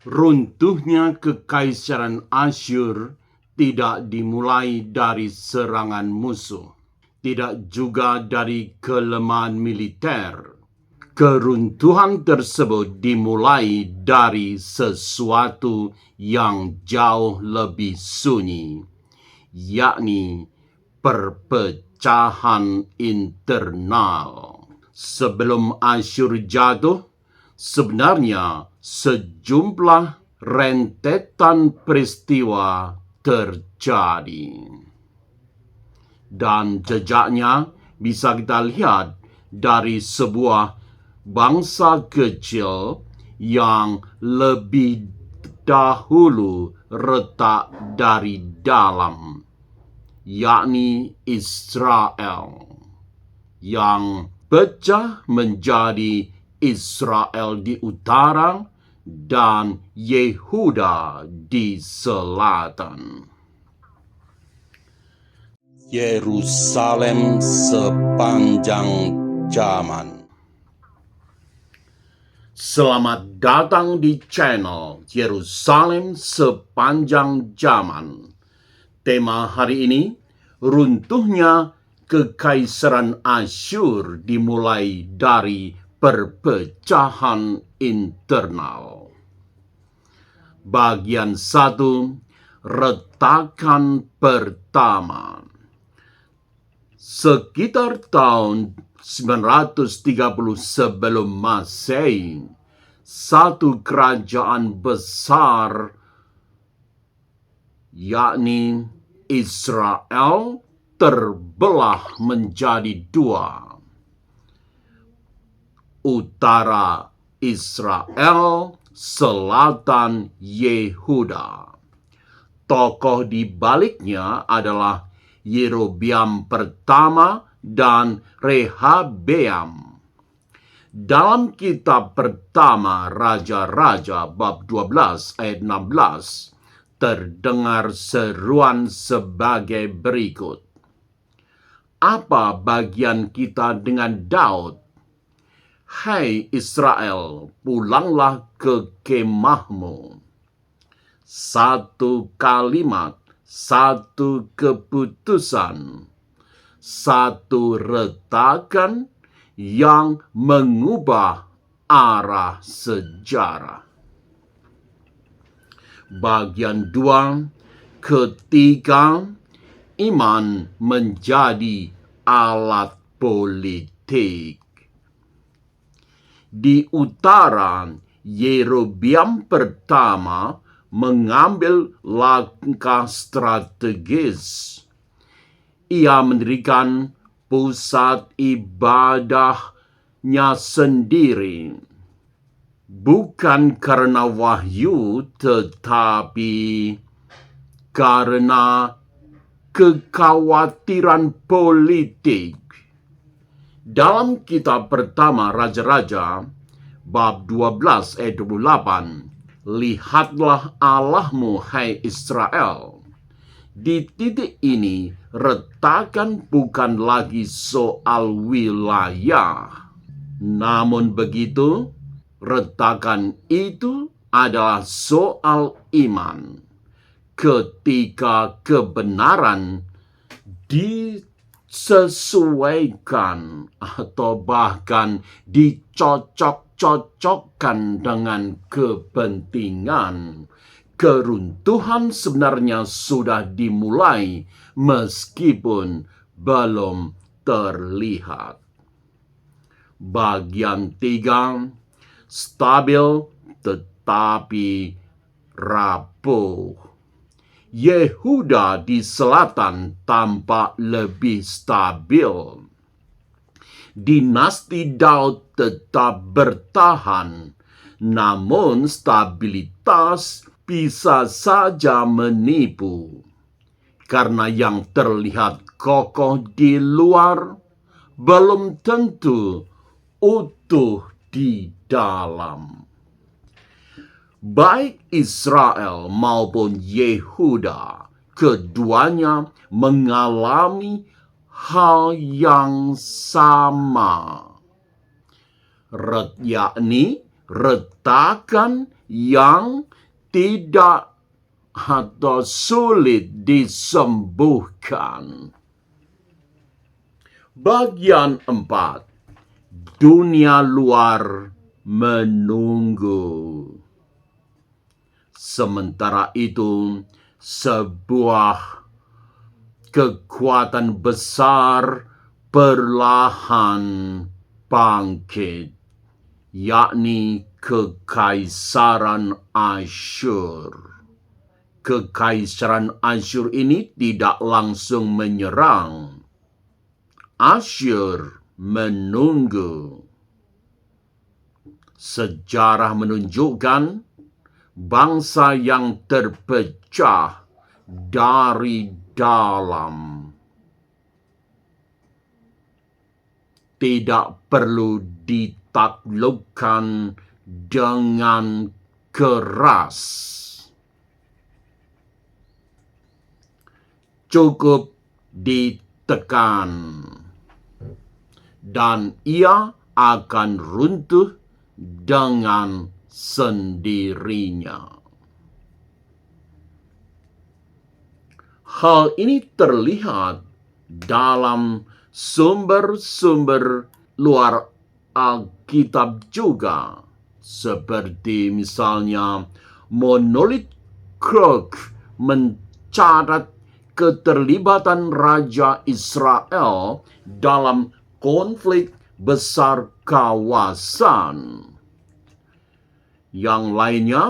Runtuhnya kekaisaran Asyur tidak dimulai dari serangan musuh, tidak juga dari kelemahan militer. Keruntuhan tersebut dimulai dari sesuatu yang jauh lebih sunyi, yakni perpecahan internal. Sebelum Asyur jatuh, sebenarnya sejumlah rentetan peristiwa terjadi. Dan jejaknya bisa kita lihat dari sebuah bangsa kecil yang lebih dahulu retak dari dalam, yakni Israel, yang pecah menjadi Israel di utara dan Yehuda di selatan. Yerusalem sepanjang zaman. Selamat datang di channel Yerusalem sepanjang zaman. Tema hari ini, runtuhnya kekaisaran Asyur dimulai dari perpecahan internal. Bagian 1, retakan pertama. Sekitar tahun 930 sebelum Masehi, satu kerajaan besar, yakni Israel, terbelah menjadi dua. Utara Israel, selatan Yehuda. Tokoh di baliknya adalah Yerobeam pertama dan Rehabeam. Dalam kitab pertama Raja-Raja bab 12 ayat 16 terdengar seruan sebagai berikut. Apa bagian kita dengan Daud? Hai Israel, pulanglah ke kemahmu. Satu kalimat, satu keputusan, satu retakan yang mengubah arah sejarah. Bagian 2, ketika iman menjadi alat politik. Di utara, Yerobeam pertama mengambil langkah strategis. Ia mendirikan pusat ibadahnya sendiri, bukan karena wahyu, tetapi karena kekhawatiran politik. Dalam kitab pertama Raja-Raja bab 12 ayat 28, lihatlah Allahmu, hai Israel. Di titik ini, retakan bukan lagi soal wilayah. Namun begitu, retakan itu adalah soal iman. Ketika kebenaran disesuaikan atau bahkan dicocok-cocokkan dengan kepentingan, keruntuhan sebenarnya sudah dimulai meskipun belum terlihat. Bagian 3, stabil tetapi rapuh. Yehuda di selatan tampak lebih stabil. Dinasti Daud tetap bertahan, namun stabilitas bisa saja menipu. Karena yang terlihat kokoh di luar belum tentu utuh di dalam. Baik Israel maupun Yehuda, keduanya mengalami hal yang sama, yakni retakan yang tidak atau sulit disembuhkan. Bagian 4. Dunia luar menunggu. Sementara itu, sebuah kekuatan besar perlahan bangkit, yakni Kekaisaran Asyur. Kekaisaran Asyur ini tidak langsung menyerang. Asyur menunggu. Sejarah menunjukkan bangsa yang terpecah dari dalam tidak perlu ditaklukkan dengan keras. Cukup ditekan, dan ia akan runtuh dengan sendirinya. Hal ini terlihat dalam sumber-sumber luar Alkitab juga, seperti misalnya Monolith Krug mencatat keterlibatan Raja Israel dalam konflik besar kawasan. Yang lainnya,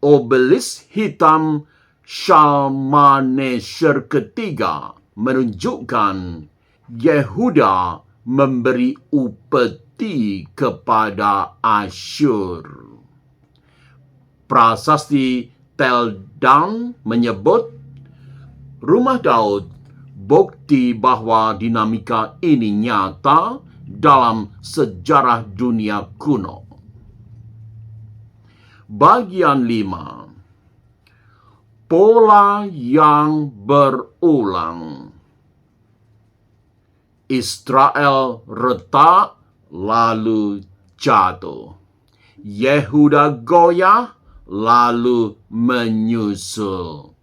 obelisk hitam Shalmaneser ketiga menunjukkan Yehuda memberi upeti kepada Asyur. Prasasti Tel Dan menyebut Rumah Daud bukti bahwa dinamika ini nyata dalam sejarah dunia kuno. Bagian 5. Pola yang berulang. Israel retak lalu jatuh. Yehuda goyah lalu menyusul.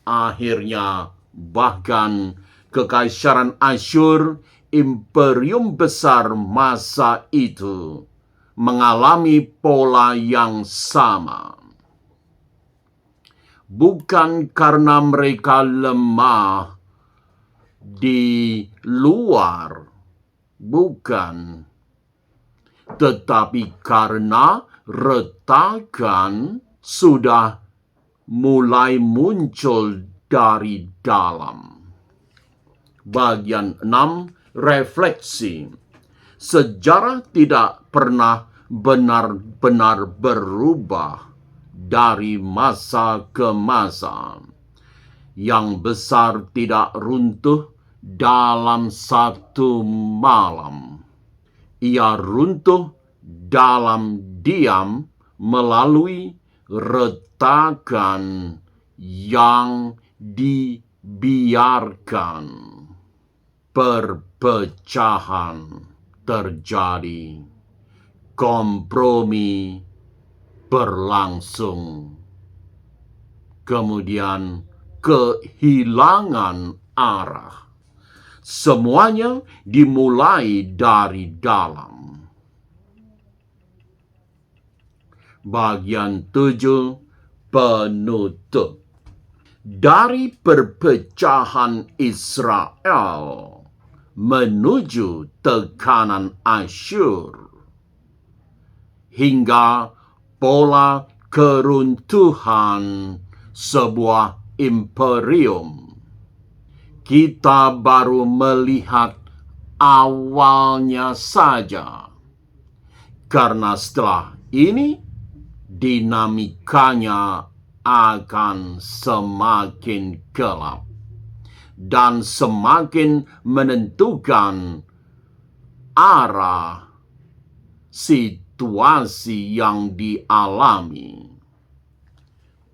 Akhirnya bahkan Kekaisaran Asyur, imperium besar masa itu, mengalami pola yang sama. Bukan karena mereka lemah di luar, bukan, tetapi karena retakan sudah mulai muncul dari dalam. Bagian 6. Refleksi. Sejarah tidak pernah benar-benar berubah dari masa ke masa. Yang besar tidak runtuh dalam satu malam. Ia runtuh dalam diam melalui retakan yang dibiarkan. Perpecahan terjadi. Kompromi berlangsung. Kemudian kehilangan arah. Semuanya dimulai dari dalam. Bagian 7. Penutup. Dari perpecahan Israel menuju tekanan Asyur hingga pola keruntuhan sebuah imperium, kita baru melihat awalnya saja. Karena setelah ini dinamikanya akan semakin gelap dan semakin menentukan arah situasi yang dialami.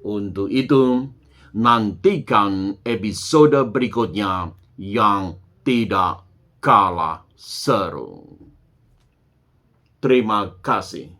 Untuk itu, nantikan episode berikutnya yang tidak kalah seru. Terima kasih.